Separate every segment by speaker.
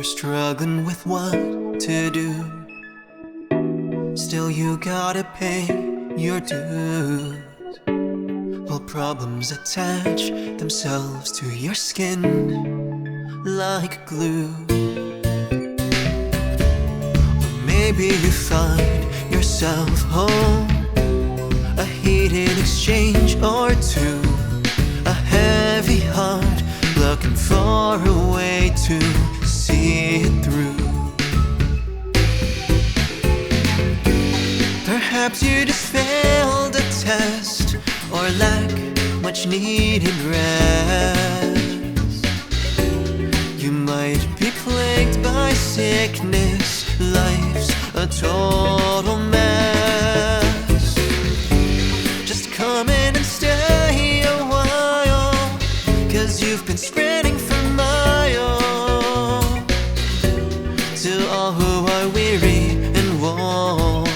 Speaker 1: You're struggling with what to do. Still you gotta pay your dues. While problems attach themselves to your skin like glue. Or maybe you find yourself home, a heated exchange or two, a heavy heart looking for a way to see it through. Perhaps you just failed a test or lack much needed rest. You might be plagued by sickness, life's a total mess. Just come in and stay a while, 'cause you've been sprinting for miles. To all who are weary and worn,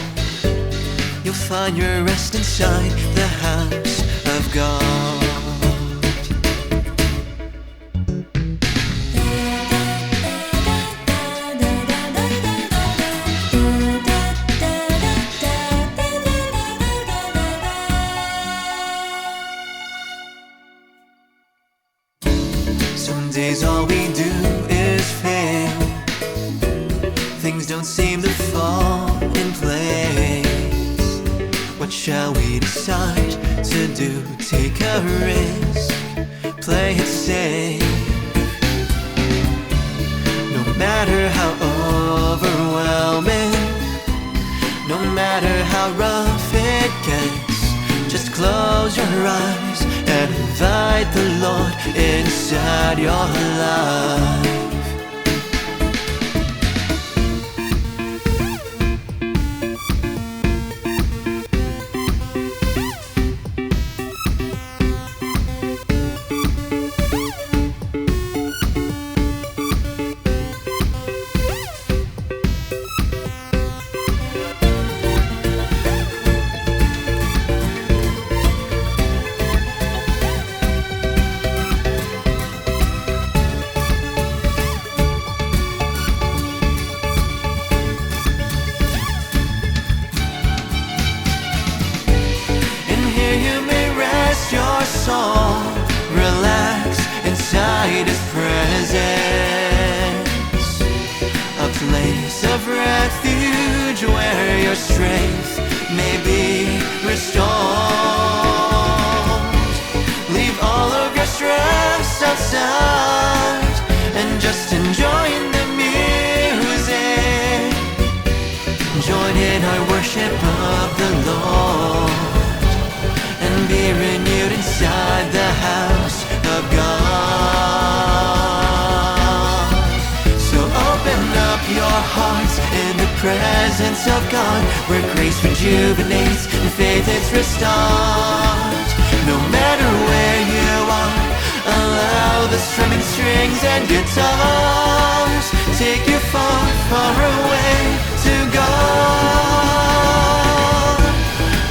Speaker 1: you'll find your rest inside the house of God. Some days all we do is fail. Things don't seem to fall in place. What shall we decide to do? Take a risk, play it safe. No matter how overwhelming, no matter how rough it gets, just close your eyes and invite the Lord inside your life. Relax inside His presence, a place of refuge where your strength may be restored. Leave all of your stress outside and just enjoy the music. Join in our worship of the Lord and be renewed inside the house of God. So open up your hearts in the presence of God, where grace rejuvenates and faith is restored. No matter where you are, allow the strumming strings and guitars take you far, far away to God.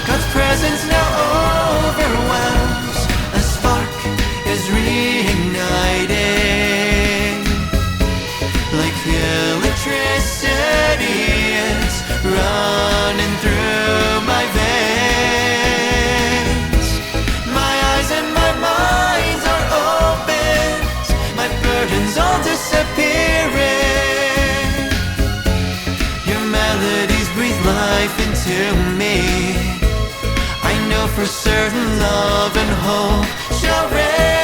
Speaker 1: God's presence now overwhelms, a spark is reigniting. Like electricity, it's running through my veins. My eyes and my mind are opened, my burdens all disappearing. Your melodies breathe life into me. I know for certain love and hope shall reign.